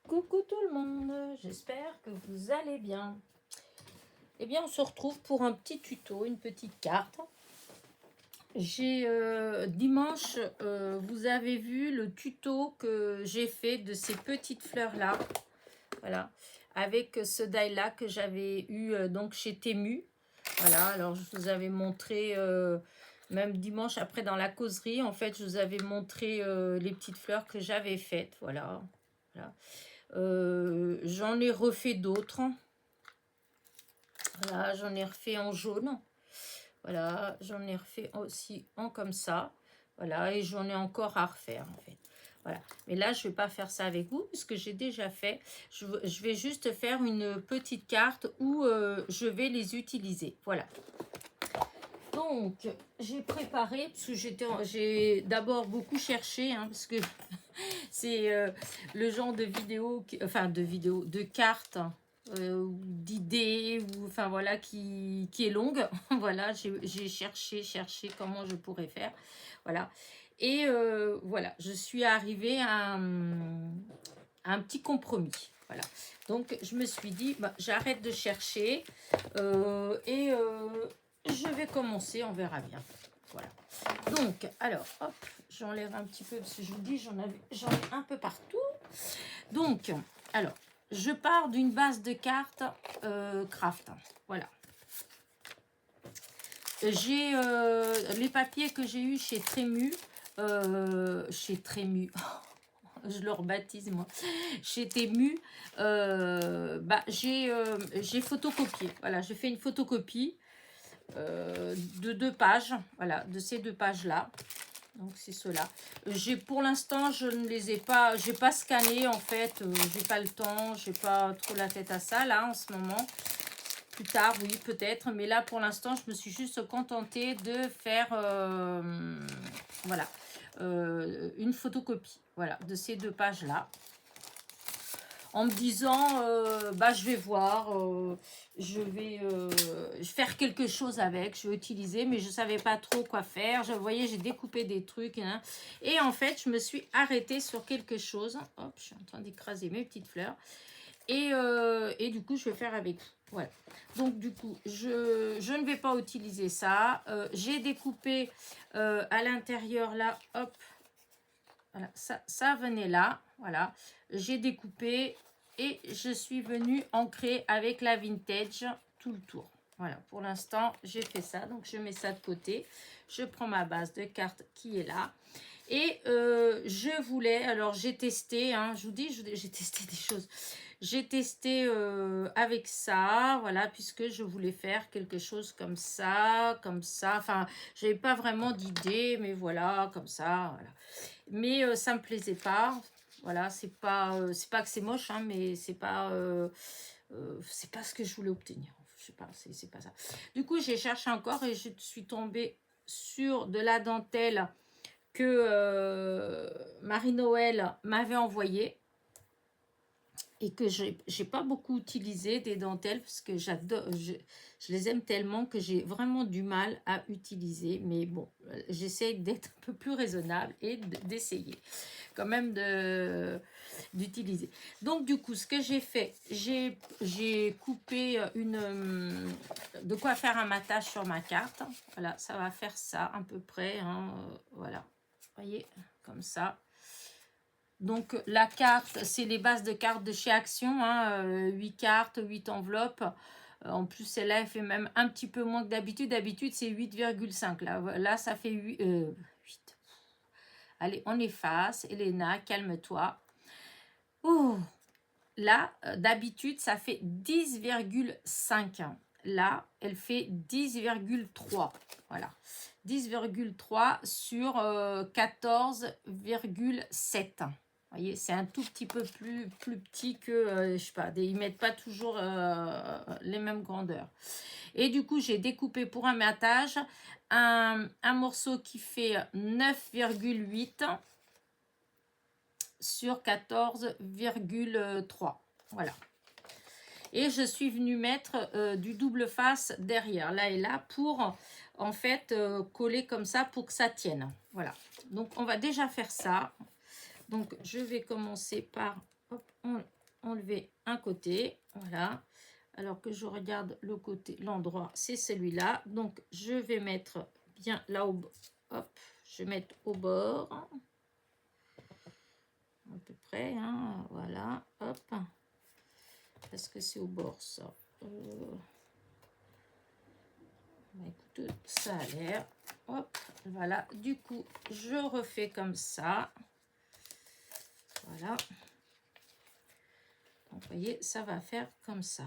Coucou tout le monde, j'espère que vous allez bien. Eh bien, on se retrouve pour un petit tuto, une petite carte. J'ai dimanche, vous avez vu le tuto que j'ai fait de ces petites fleurs-là. Voilà, avec ce die-là que j'avais eu donc chez Temu. Voilà, alors je vous avais montré, même dimanche après dans la causerie, en fait, je vous avais montré les petites fleurs que j'avais faites. Voilà, voilà. J'en ai refait d'autres. Voilà, j'en ai refait en jaune. Voilà, j'en ai refait aussi en comme ça. Voilà, et j'en ai encore à refaire en fait. Voilà, mais là je vais pas faire ça avec vous puisque j'ai déjà fait. Je vais juste faire une petite carte où je vais les utiliser. Voilà. Donc, j'ai préparé, parce que j'ai d'abord beaucoup cherché, hein, parce que c'est le genre de vidéo, de cartes, d'idées, ou enfin voilà, qui est longue. Voilà, j'ai cherché comment je pourrais faire. Voilà. Et voilà, je suis arrivée à un petit compromis. Voilà. Donc, je me suis dit, bah, j'arrête de chercher et je vais commencer, on verra bien. Voilà. Donc, alors, hop, j'enlève un petit peu parce que je vous dis, j'en ai un peu partout. Donc, alors, je pars d'une base de cartes craft. Voilà. J'ai les papiers que j'ai eu chez Trému. Je le rebaptise moi. Chez Temu, j'ai photocopié. Voilà, j'ai fait une photocopie de 2 pages. Voilà, de ces 2 pages-là. Donc c'est cela. Pour l'instant, je ne les ai pas, j'ai pas scanné en fait. J'ai pas le temps, j'ai pas trop la tête à ça là en ce moment. Plus tard, oui, peut-être. Mais là, pour l'instant, je me suis juste contentée de faire, voilà, une photocopie, voilà, de ces 2 pages-là. En me disant, bah, je vais voir, je vais faire quelque chose avec, je vais utiliser, mais je ne savais pas trop quoi faire. Vous voyez, j'ai découpé des trucs. Hein, et en fait, je me suis arrêtée sur quelque chose. Hop, je suis en train d'écraser mes petites fleurs. Et du coup, je vais faire avec vous. Voilà. Donc, du coup, je ne vais pas utiliser ça. J'ai découpé à l'intérieur, là, hop. Voilà, ça venait là. Voilà. J'ai découpé et je suis venue ancrer avec la vintage tout le tour. Voilà, pour l'instant, j'ai fait ça. Donc, je mets ça de côté. Je prends ma base de cartes qui est là. Et je voulais, alors j'ai testé, hein, je vous dis, j'ai testé des choses. J'ai testé avec ça, voilà, puisque je voulais faire quelque chose comme ça, comme ça. Enfin, j'avais pas vraiment d'idée, mais voilà, comme ça, voilà. Mais ça me plaisait pas. Voilà, c'est pas que c'est moche, hein, mais c'est pas ce que je voulais obtenir. Je sais pas, c'est pas ça. Du coup, j'ai cherché encore et je suis tombée sur de la dentelle que Marie-Noël m'avait envoyé et que j'ai pas beaucoup utilisé des dentelles parce que j'adore, je les aime tellement que j'ai vraiment du mal à utiliser. Mais bon, j'essaie d'être un peu plus raisonnable et d'essayer quand même d'utiliser. Donc du coup, ce que j'ai fait, j'ai coupé de quoi faire un matage sur ma carte. Voilà, ça va faire ça à peu près. Hein, voilà, voyez, comme ça. Donc la carte, c'est les bases de cartes de chez Action, hein, 8 cartes, 8 enveloppes. En plus, celle-là, elle fait même un petit peu moins que d'habitude. D'habitude, c'est 8,5. Là, ça fait 8. Allez, on efface. Elena, calme-toi. Oh, là, d'habitude, ça fait 10,5. Là, elle fait 10,3. Voilà. 10,3 sur 14,7. Vous voyez, c'est un tout petit peu plus petit que, je sais pas, ils mettent pas toujours les mêmes grandeurs. Et du coup, j'ai découpé pour un matage un morceau qui fait 9,8 sur 14,3. Voilà. Et je suis venue mettre du double face derrière, là et là, pour en fait coller comme ça pour que ça tienne. Voilà. Donc, on va déjà faire ça. Donc, je vais commencer par... Hop, enlever un côté, voilà. Alors que je regarde le côté, l'endroit, c'est celui-là. Donc, je vais mettre bien là au bord. Hop, je vais mettre au bord. À peu près, hein, voilà. Hop. Est-ce que c'est au bord, ça bah, écoute, ça a l'air. Hop, voilà. Du coup, je refais comme ça. Voilà. Donc, vous voyez, ça va faire comme ça.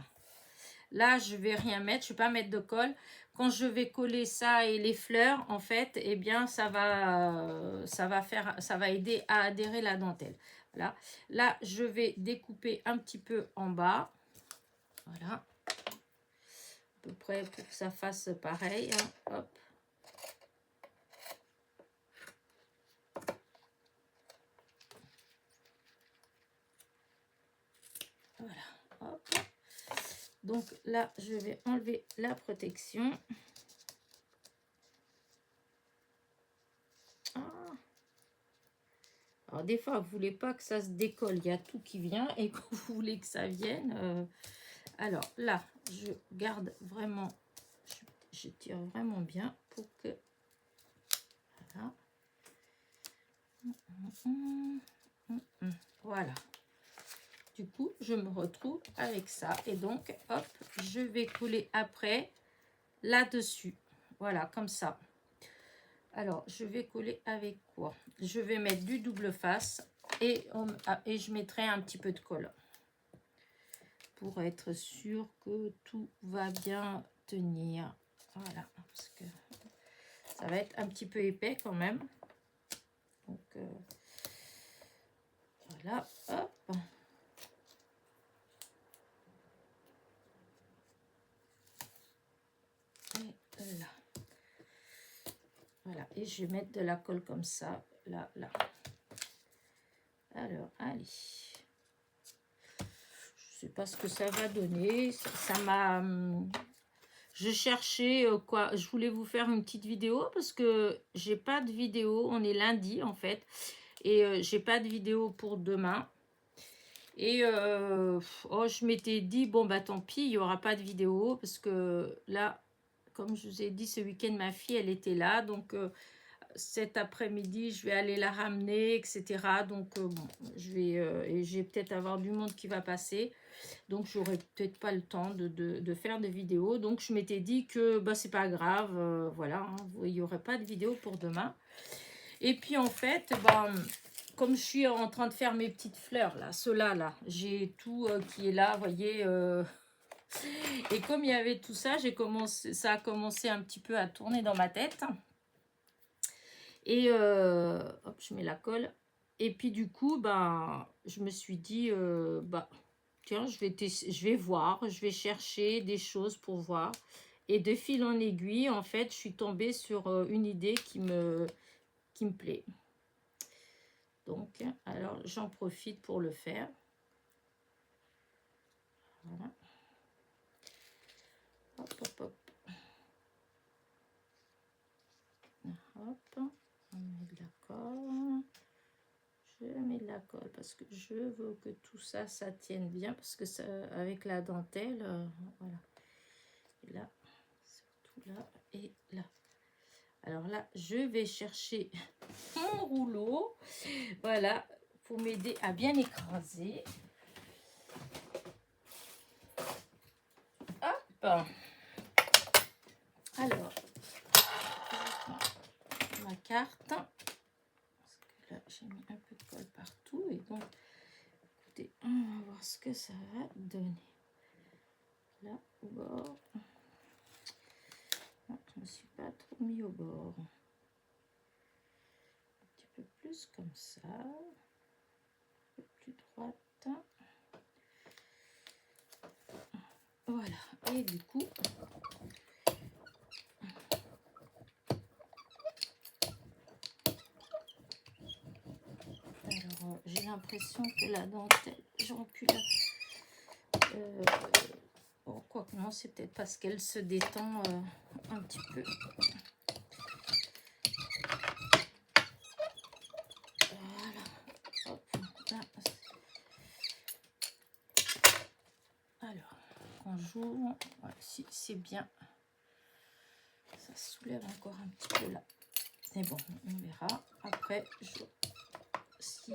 Là, je vais rien mettre, je ne vais pas mettre de colle. Quand je vais coller ça et les fleurs, en fait, eh bien, ça va aider à adhérer la dentelle. Voilà. Là, je vais découper un petit peu en bas. Voilà. À peu près pour que ça fasse pareil. Hein. Hop. Voilà. Hop. Donc là, je vais enlever la protection. Ah. Alors des fois, vous voulez pas que ça se décolle, il y a tout qui vient et que vous voulez que ça vienne. Alors là, je garde vraiment, je tire vraiment bien pour que... Voilà. Voilà. Du coup, je me retrouve avec ça. Et donc, hop, je vais coller après là-dessus. Voilà, comme ça. Alors, je vais coller avec quoi? Je vais mettre du double face et je mettrai un petit peu de colle pour être sûr que tout va bien tenir. Voilà, parce que ça va être un petit peu épais quand même. Donc, voilà, hop. Et là. Voilà, et je vais mettre de la colle comme ça, là, là. Alors, allez. Je sais pas ce que ça va donner. Ça m'a... Je cherchais quoi. Je voulais vous faire une petite vidéo parce que j'ai pas de vidéo. On est lundi en fait. Et j'ai pas de vidéo pour demain. Et je m'étais dit, bon bah tant pis, il n'y aura pas de vidéo. Parce que là, comme je vous ai dit, ce week-end, ma fille, elle était là. Donc... cet après-midi, je vais aller la ramener, etc. Donc, bon, et je vais peut-être avoir du monde qui va passer. Donc, j'aurai peut-être pas le temps de faire de vidéos. Donc, je m'étais dit que bah, c'est pas grave. Voilà, hein, il n'y aurait pas de vidéo pour demain. Et puis, en fait, bah, comme je suis en train de faire mes petites fleurs, là, ceux-là, là, j'ai tout qui est là, vous voyez. Et comme il y avait tout ça, ça a commencé un petit peu à tourner dans ma tête. Et hop, je mets la colle. Et puis du coup, ben, je me suis dit, bah, tiens, je vais voir, je vais chercher des choses pour voir. Et de fil en aiguille, en fait, je suis tombée sur une idée qui me plaît. Donc, alors, j'en profite pour le faire. Voilà. Hop, hop, hop. Hop, on met de la colle. Je mets de la colle parce que je veux que tout ça, ça tienne bien. Parce que ça, avec la dentelle, voilà. Et là, surtout là et là. Alors là, je vais chercher mon rouleau. Voilà, pour m'aider à bien écraser. Hop. Alors, ma carte. Parce que là, j'ai mis un peu de colle partout. Et donc, écoutez, on va voir ce que ça va donner. Là, au bord. Non, je ne me suis pas trop mis au bord. Un petit peu plus comme ça. Un peu plus droite. Voilà. Et du coup... Alors, j'ai l'impression que la dentelle, j'aurais pu la... bon, quoi que non, c'est peut-être parce qu'elle se détend un petit peu. Voilà. Hop, là. quand j'ouvre, voilà, si c'est bien, ça soulève encore un petit peu là. Mais bon, on verra. Après, si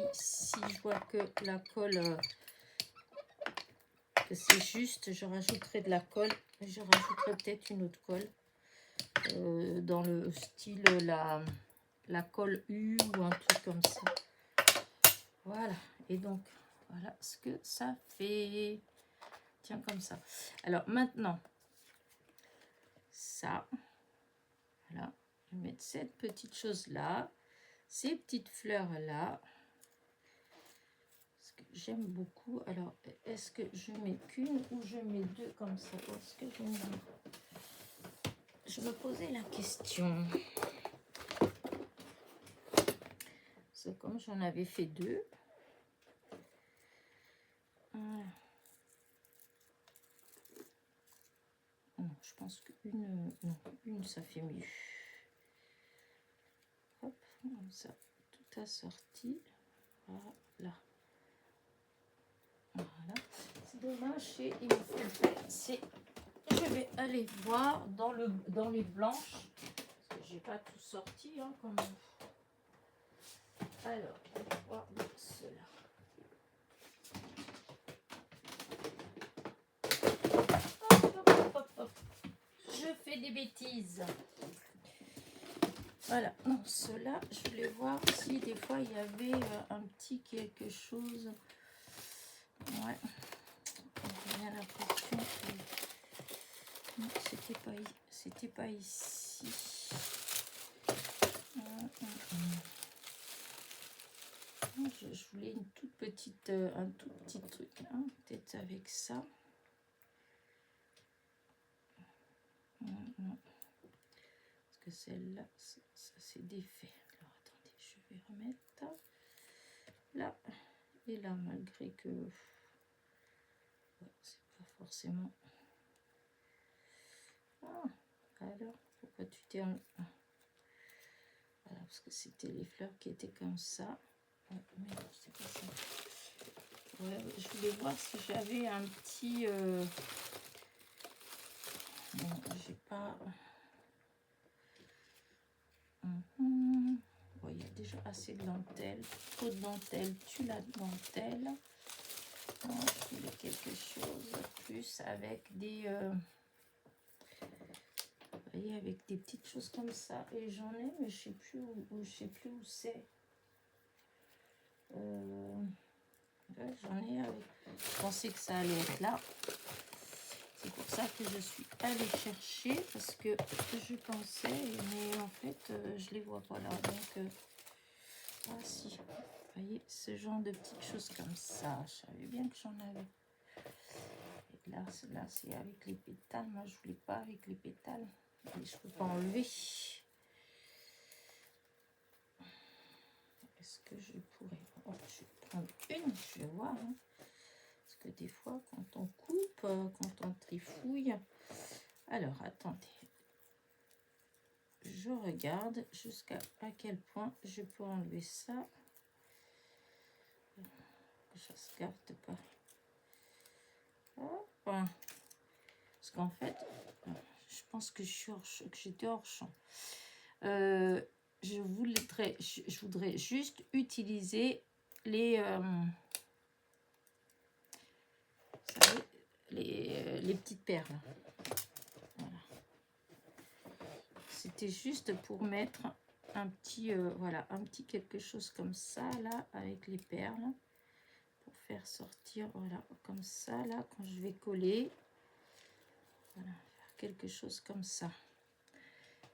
je vois que la colle, que c'est juste, je rajouterai de la colle. Je rajouterai peut-être une autre colle dans le style la colle U ou un truc comme ça. Voilà. Et donc, voilà ce que ça fait. Tiens, comme ça. Alors, maintenant, ça, voilà. Je vais mettre cette petite chose-là. Ces petites fleurs-là. Parce que j'aime beaucoup. Alors, est-ce que je mets qu'une ou je mets deux comme ça? Est-ce que je mets... Je me posais la question. C'est comme j'en avais fait deux. Voilà. Non, je pense qu'une, non, une ça fait mieux. Hop, comme ça, tout assorti. Voilà. Voilà. C'est dommage, et il me faut le faire. Je vais aller voir dans les blanches. Parce que j'ai pas tout sorti, hein, comme... Alors, on va voir cela. Je fais des bêtises. Voilà, non, cela, je voulais voir si des fois il y avait un petit quelque chose. Ouais, j'ai bien l'impression que non, c'était pas ici. Je voulais une toute petite, un tout petit truc, hein, peut-être avec ça. Non. Parce que celle-là, ça s'est défait. Alors attendez, je vais remettre là et là, malgré que ouais, c'est pas forcément. Ah, alors pourquoi tu t'es en... Voilà, parce que c'était les fleurs qui étaient comme ça. Ouais, mais non, c'est pas ça. Ouais, je voulais voir si j'avais un petit. Bon, j'ai pas. Bon, il y a déjà assez de dentelle. Trop de dentelle, tu la dentelle. Non, je voulais quelque chose de plus avec des. Vous voyez, avec des petites choses comme ça. Et j'en ai, mais je sais plus où c'est. Ouais, j'en ai avec. Je pensais que ça allait être là. C'est pour ça que je suis allée chercher, parce que je pensais, mais en fait, je les vois pas là. Donc, ah si, vous voyez, ce genre de petites choses comme ça, je savais bien que j'en avais. Et là c'est avec les pétales. Moi, je voulais pas avec les pétales. Et je peux pas enlever. Est-ce que je pourrais... Oh, je vais prendre une, je vais voir. Hein. Parce que des fois, quand on coupe, quand on trifouille... Alors, attendez. Je regarde jusqu'à quel point je peux enlever ça. Je ne se capte pas. Hop. Parce qu'en fait, je pense que j'étais hors champ. Je voudrais juste utiliser les... vous savez, les petites perles. Voilà. C'était juste pour mettre un petit, voilà, un petit quelque chose comme ça, là, avec les perles. Pour faire sortir, voilà, comme ça, là, quand je vais coller. Voilà, faire quelque chose comme ça.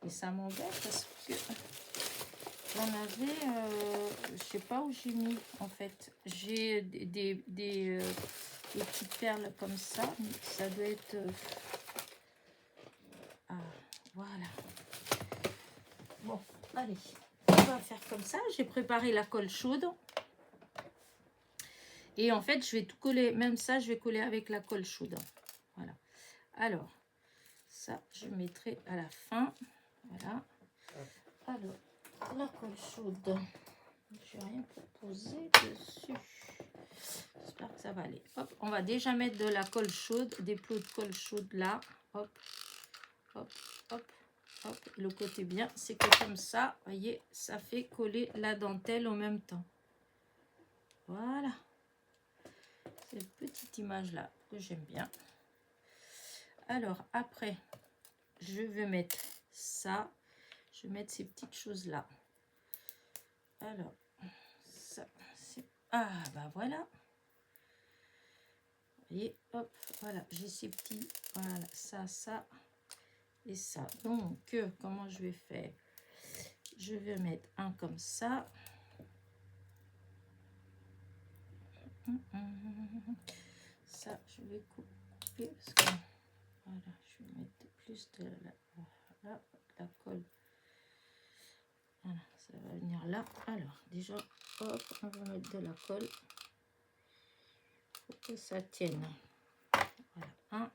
Et ça m'embête parce que j'en avais, je sais pas où j'ai mis, en fait. J'ai des petites perles comme ça, mais ça doit être... ah, voilà. Bon, allez, on va faire comme ça. J'ai préparé la colle chaude. Et en fait, je vais tout coller. Même ça, je vais coller avec la colle chaude. Voilà. Alors, ça, je mettrai à la fin. Voilà. Alors, la colle chaude. Je n'ai rien pour poser dessus. J'espère que ça va aller. Hop, on va déjà mettre de la colle chaude, des plots de colle chaude là. Hop, hop, hop, hop. Le côté bien, c'est que comme ça, voyez, ça fait coller la dentelle en même temps. Voilà. Cette petite image là que j'aime bien. Alors après, je vais mettre ça. Je vais mettre ces petites choses là. Alors, ça, c'est... Ah, bah voilà. Vous voyez, hop, voilà, j'ai ces petits... Voilà, ça et ça. Donc, comment je vais faire? Je vais mettre un comme ça. Ça, je vais couper parce que... Voilà, je vais mettre plus de la colle. Voilà, ça va venir là. Alors, déjà, hop, on va mettre de la colle pour que ça tienne. Voilà, un.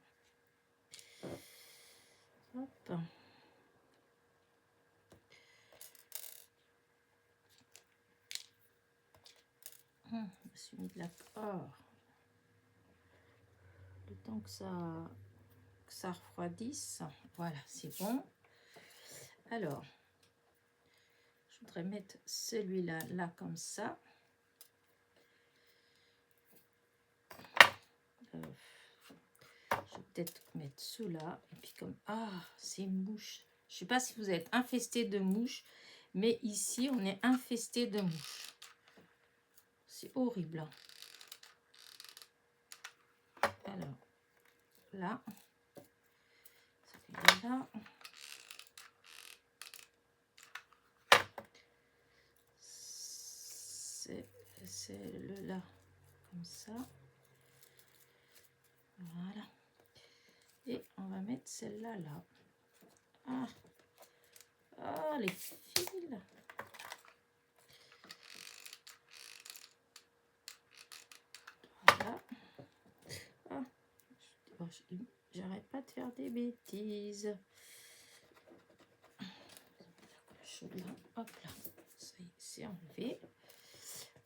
Hop. Je me suis mis de la... Oh. Le temps que ça refroidisse. Voilà, c'est bon. Alors, je voudrais mettre celui-là, là, comme ça. Je vais peut-être mettre ceux-là. Et puis comme... Ah, c'est une mouche. Je ne sais pas si vous êtes infesté de mouches, mais ici, on est infesté de mouches. C'est horrible. Alors, là. Celui-là. C'est le là. Comme ça. Voilà. Et on va mettre celle-là là. Ah, ah les fils. Voilà. Ah, j'arrête pas de faire des bêtises. Là, hop là, ça y est, c'est enlevé.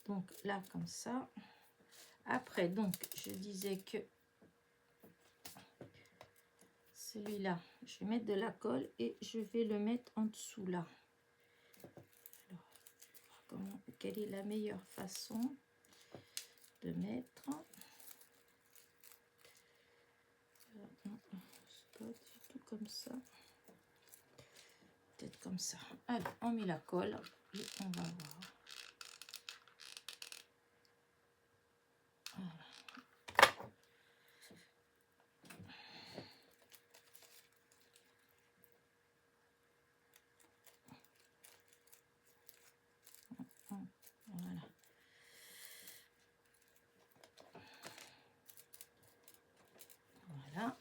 Donc là, comme ça. Après, donc, je disais que celui-là, je vais mettre de la colle et je vais le mettre en dessous là. Alors, quelle est la meilleure façon de mettre? C'est pas du tout comme ça. Peut-être comme ça. Allez, on met la colle et on va voir. Voilà. Voilà. Voilà.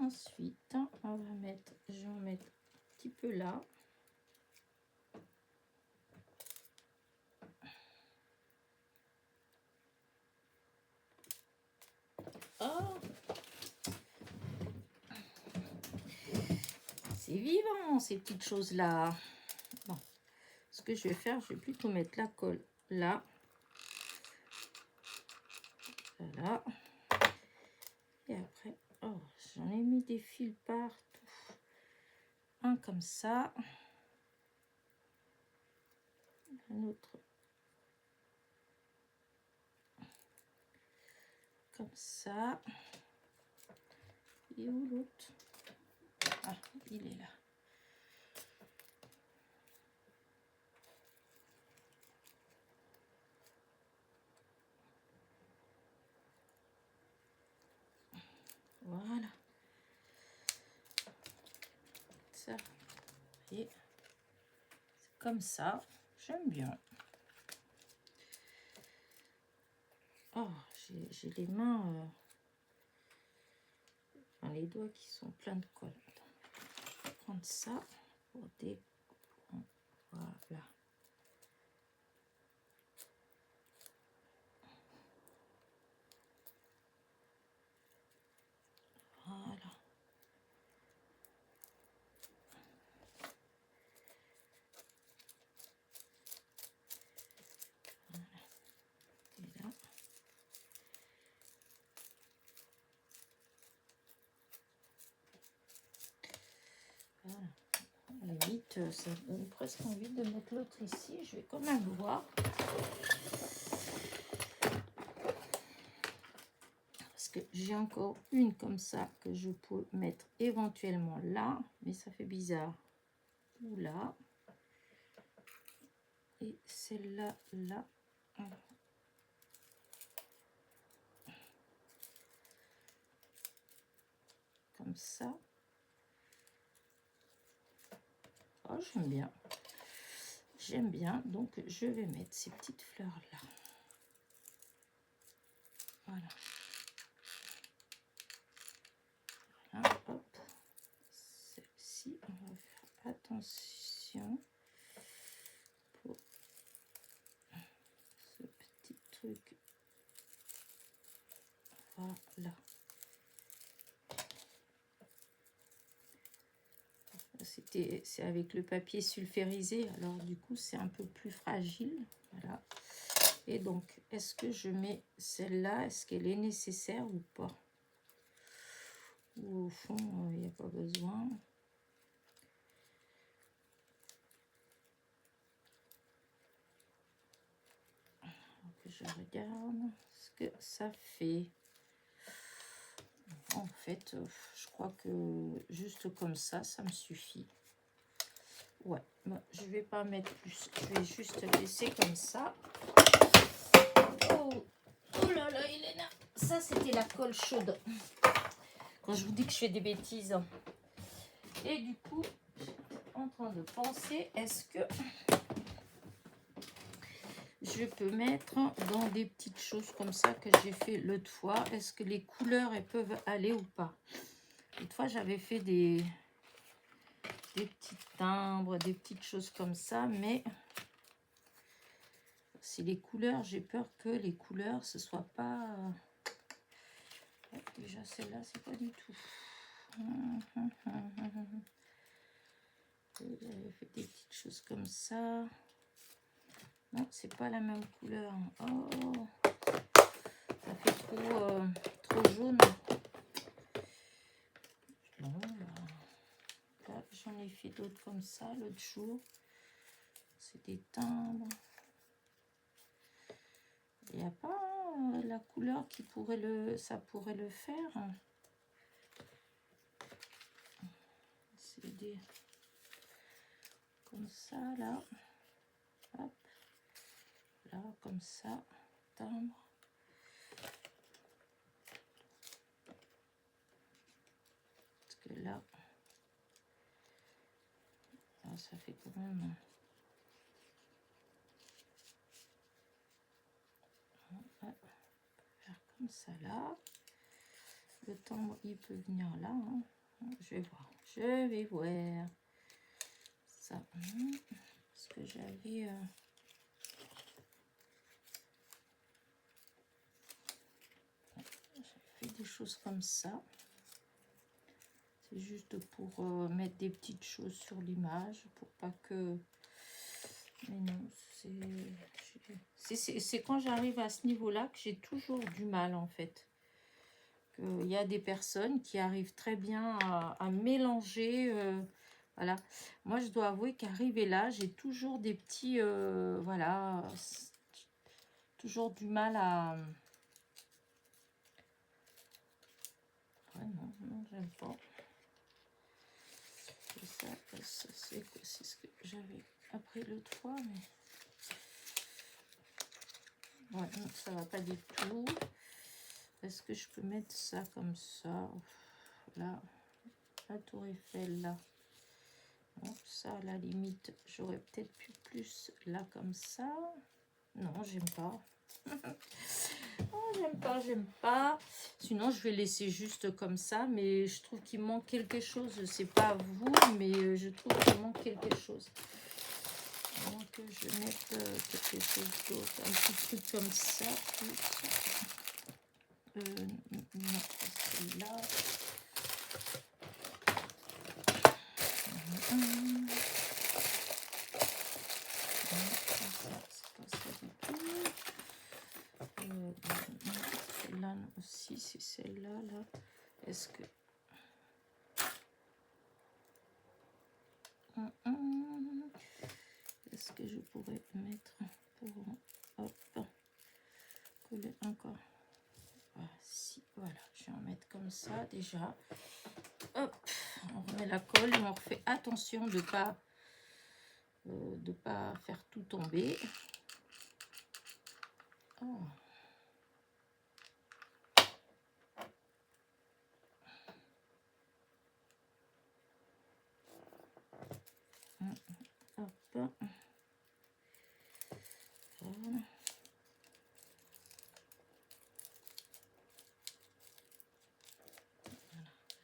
Ensuite, on va mettre, je vais en mettre un petit peu là. Oh, c'est vivant ces petites choses là. Bon, ce que je vais faire, je vais plutôt mettre la colle là. Voilà. Et après, oh, j'en ai mis des fils partout. Un comme ça. Un autre comme ça. Et où l'autre? Ah, il est là. Voilà. Ça. Et c'est comme ça. J'aime bien. Oh, j'ai les mains... Enfin, les doigts qui sont pleins de colle. Je vais prendre ça pour des... Voilà. Voilà. ça donne presque envie de mettre l'autre ici. Je vais quand même voir. Parce que j'ai encore une comme ça que je peux mettre éventuellement là. Mais ça fait bizarre. Ou là. Et celle-là, là. Comme ça. Oh, j'aime bien. J'aime bien. Donc, je vais mettre ces petites fleurs-là. Voilà. Voilà, hop. Celle-ci, on va faire attention pour ce petit truc. Voilà. C'est avec le papier sulfurisé, alors du coup c'est un peu plus fragile. Voilà. Et donc, est-ce que je mets celle-là? Est-ce qu'elle est nécessaire ou pas? Ou au fond, il n'y a pas besoin. Donc, je regarde ce que ça fait. En fait, je crois que juste comme ça me suffit. Ouais, bon, je vais pas mettre plus. Je vais juste laisser comme ça. Oh, oh là là, Elena. Ça, c'était la colle chaude. Quand je vous dis que je fais des bêtises. Et du coup, je suis en train de penser, est-ce que je peux mettre dans des petites choses comme ça que j'ai fait l'autre fois? Est-ce que les couleurs, elles peuvent aller ou pas? L'autre fois, j'avais fait des petits timbres, des petites choses comme ça, mais si les couleurs, j'ai peur que les couleurs, ce soit pas... Déjà, celle-là, c'est pas du tout. J'avais fait des petites choses comme ça. Non, c'est pas la même couleur. Oh, ça fait trop jaune. Bon, là, j'en ai fait d'autres comme ça l'autre jour. C'est des timbres. Il n'y a pas la couleur qui pourrait ça pourrait le faire. C'est des comme ça là. Hop. Là, comme ça. Timbre. Parce que là, ça fait quand même... Faire comme ça là. Le timbre, il peut venir là. Hein. Je vais voir. Je vais voir. Ça. Parce que j'avais... fait des choses comme ça. C'est juste pour mettre des petites choses sur l'image. Pour pas que... Mais non, c'est quand j'arrive à ce niveau-là que j'ai toujours du mal en fait. Il y a des personnes qui arrivent très bien à mélanger. Voilà. Moi, je dois avouer qu'arrivé là, j'ai toujours des petits... voilà. Toujours du mal à... Ouais, non, j'aime pas. C'est ce que j'avais appris l'autre fois, mais... Ouais, non, ça va pas du tout. Est-ce que je peux mettre ça comme ça? Là, la tour Eiffel, là. Bon, ça, à la limite, j'aurais peut-être pu plus là, comme ça. Non, j'aime pas. Oh, j'aime pas. Sinon, je vais laisser juste comme ça, mais je trouve qu'il manque quelque chose. C'est pas vous, mais je trouve qu'il manque quelque chose. Donc, je vais mettre quelque chose d'autre. Un petit truc comme ça. Non, celle-là. Celle-là aussi, c'est celle-là. Là. Est-ce que... Est-ce que je pourrais mettre pour... Hop, coller encore. Voici, voilà, je vais en mettre comme ça déjà. Hop, on remet la colle et on refait attention de pas faire tout tomber. Oh. Hop. Voilà.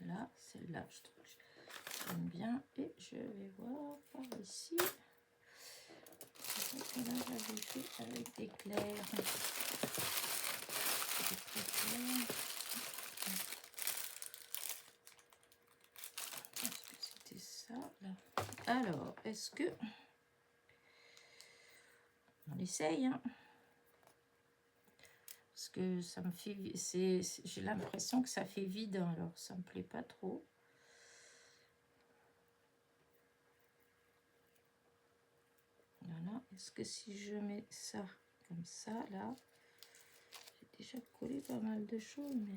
Là, celle-là, je trouve que j'aime bien. Et je vais voir par ici. Là, j'avais fait avec des clairs. Est-ce que c'était ça là? Alors, est-ce que... On essaye, hein? Parce que ça me fait... J'ai l'impression que ça fait vide, hein, alors ça me plaît pas trop. Voilà. Est-ce que si je mets ça comme ça, là... J'ai déjà collé pas mal de choses, mais...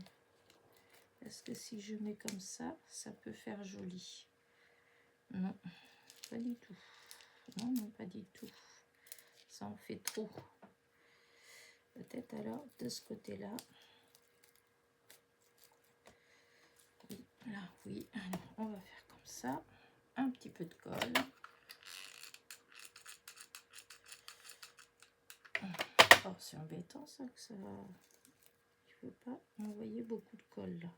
Est-ce que si je mets comme ça peut faire joli? Non, pas du tout. Non, non, pas du tout. Ça en fait trop. Peut-être alors de ce côté-là. Oui, là, oui. Alors, on va faire comme ça. Un petit peu de colle. Oh, c'est embêtant ça que ça... Je ne veux pas envoyer beaucoup de colle là.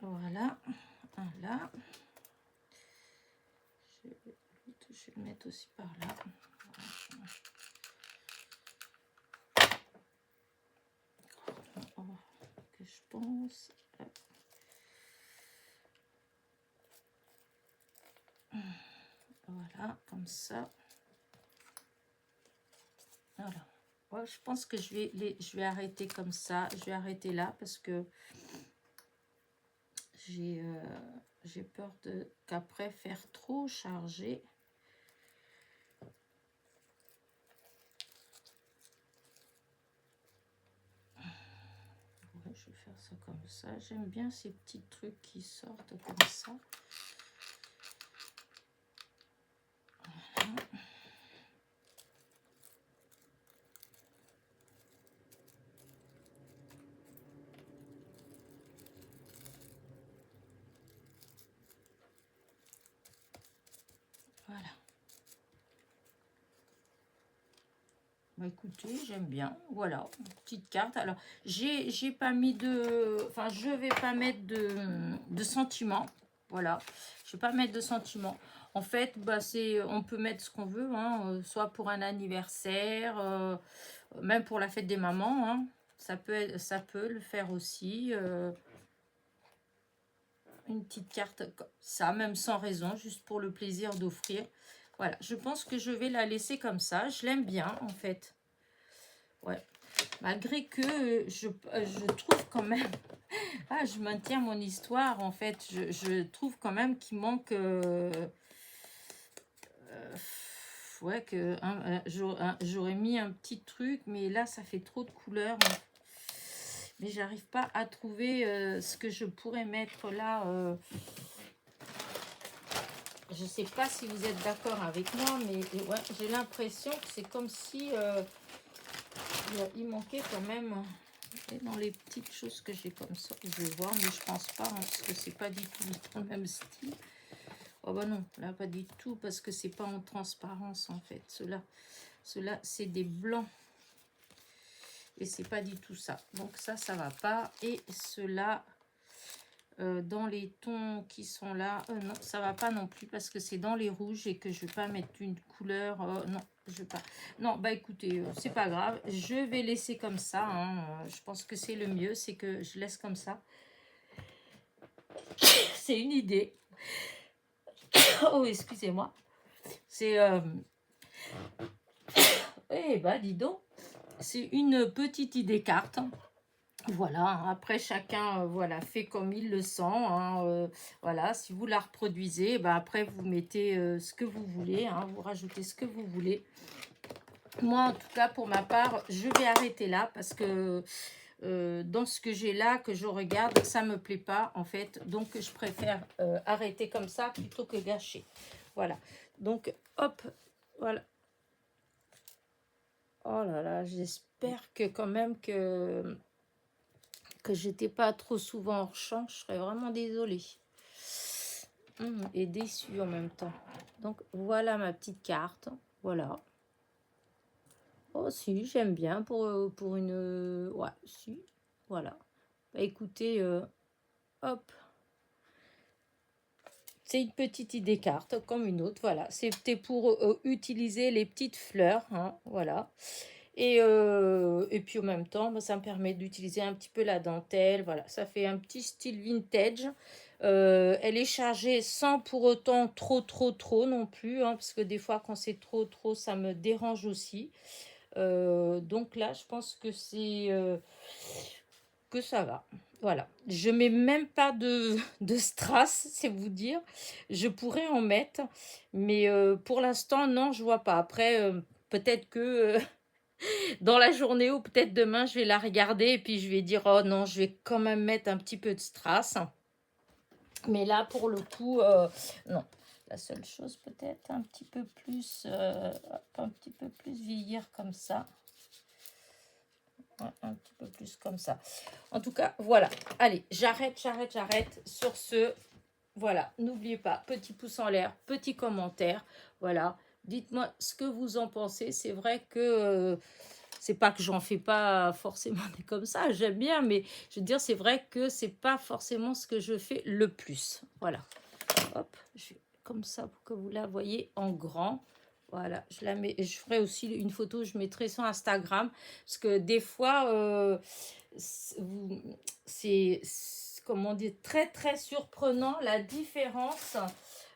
Voilà. Là. Je vais le mettre aussi par là. Que je pense. Voilà, comme ça. Voilà. Ouais, je pense que je vais arrêter comme ça. Je vais arrêter là parce que j'ai peur qu'après faire trop chargé. Ouais, je vais faire ça comme ça. J'aime bien ces petits trucs qui sortent comme ça. Voilà. Voilà. Bah écoutez, j'aime bien. Voilà, petite carte. Alors, j'ai pas mis de... Enfin, je vais pas mettre de sentiments. Voilà, je vais pas mettre de sentiments. En fait, bah, on peut mettre ce qu'on veut, hein, soit pour un anniversaire, même pour la fête des mamans. Hein, ça peut le faire aussi. Une petite carte comme ça, même sans raison, juste pour le plaisir d'offrir. Voilà, je pense que je vais la laisser comme ça. Je l'aime bien, en fait. Ouais. Malgré que je trouve quand même... Ah, je maintiens mon histoire, en fait. Je trouve quand même qu'il manque... ouais, que j'aurais mis un petit truc, mais là, ça fait trop de couleurs. Mais j'arrive pas à trouver ce que je pourrais mettre là... Je sais pas si vous êtes d'accord avec moi, mais ouais, j'ai l'impression que c'est comme si il manquait quand même dans les petites choses que j'ai comme ça. Je vais voir, mais je pense pas, hein, parce que c'est pas du tout dans le même style. Oh bah non, là pas du tout, parce que c'est pas en transparence en fait. Ceux-là c'est des blancs. Et c'est pas du tout ça. Donc ça va pas. Et ceux-là... dans les tons qui sont là, non, ça va pas non plus parce que c'est dans les rouges et que je vais pas mettre une couleur, non, je vais pas. Non, bah écoutez, c'est pas grave, je vais laisser comme ça, hein, je pense que c'est le mieux, c'est que je laisse comme ça. C'est une idée. Oh, excusez-moi. C'est... Eh bah, dis donc, c'est une petite idée carte. Voilà, après chacun voilà, fait comme il le sent. Hein, voilà, si vous la reproduisez, ben après vous mettez ce que vous voulez, hein, vous rajoutez ce que vous voulez. Moi, en tout cas, pour ma part, je vais arrêter là parce que dans ce que j'ai là, que je regarde, ça me plaît pas en fait. Donc, je préfère arrêter comme ça plutôt que gâcher. Voilà. Donc, hop, voilà. Oh là là, j'espère que quand même que j'étais pas trop souvent hors champ. Je serais vraiment désolée. Et déçue en même temps. Donc, voilà ma petite carte. Voilà. Oh si, j'aime bien pour une... ouais, si, voilà. Bah, écoutez, hop, c'est une petite idée carte comme une autre, voilà. C'était pour utiliser les petites fleurs, hein, voilà. Et puis en même temps, bah, ça me permet d'utiliser un petit peu la dentelle, voilà. Ça fait un petit style vintage. Elle est chargée sans pour autant trop non plus, hein, parce que des fois quand c'est trop, ça me dérange aussi. Donc là, je pense que c'est que ça va. Voilà. Je mets même pas de strass, c'est vous dire. Je pourrais en mettre, mais pour l'instant, non, je vois pas. Après, peut-être que dans la journée ou peut-être demain, je vais la regarder et puis je vais dire, oh non, je vais quand même mettre un petit peu de strass. Mais là, pour le coup, non. La seule chose, peut-être un petit peu plus, un petit peu plus vieillir comme ça. Un petit peu plus comme ça. En tout cas, voilà. Allez, j'arrête. Sur ce, voilà. N'oubliez pas, petit pouce en l'air, petit commentaire. Voilà. Dites-moi ce que vous en pensez. C'est vrai que c'est pas que j'en fais pas forcément des comme ça. J'aime bien, mais je veux dire, c'est vrai que c'est pas forcément ce que je fais le plus. Voilà. Hop, je fais comme ça pour que vous la voyez en grand. Voilà, je la mets. Je ferai aussi une photo, je mettrai sur Instagram. Parce que des fois, c'est, comment dire, très surprenant la différence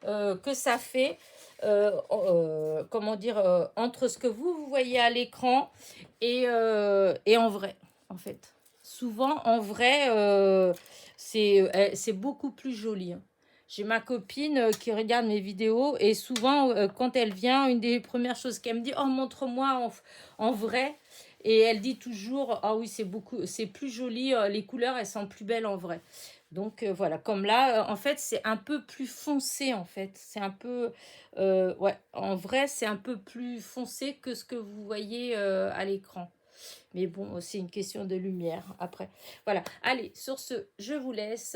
que ça fait. Comment dire, entre ce que vous voyez à l'écran et en vrai, en fait. Souvent, en vrai, c'est beaucoup plus joli. Hein. J'ai ma copine qui regarde mes vidéos et souvent, quand elle vient, une des premières choses qu'elle me dit, oh, montre-moi en vrai. Et elle dit toujours, ah oui, c'est plus joli, les couleurs, elles sont plus belles en vrai. Donc voilà, comme là, en fait, c'est un peu plus foncé, en fait. C'est un peu, ouais, en vrai, c'est un peu plus foncé que ce que vous voyez à l'écran. Mais bon, c'est une question de lumière après. Voilà, allez, sur ce, je vous laisse.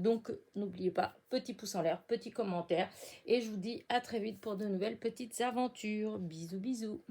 Donc, n'oubliez pas, petit pouce en l'air, petit commentaire. Et je vous dis à très vite pour de nouvelles petites aventures. Bisous, bisous.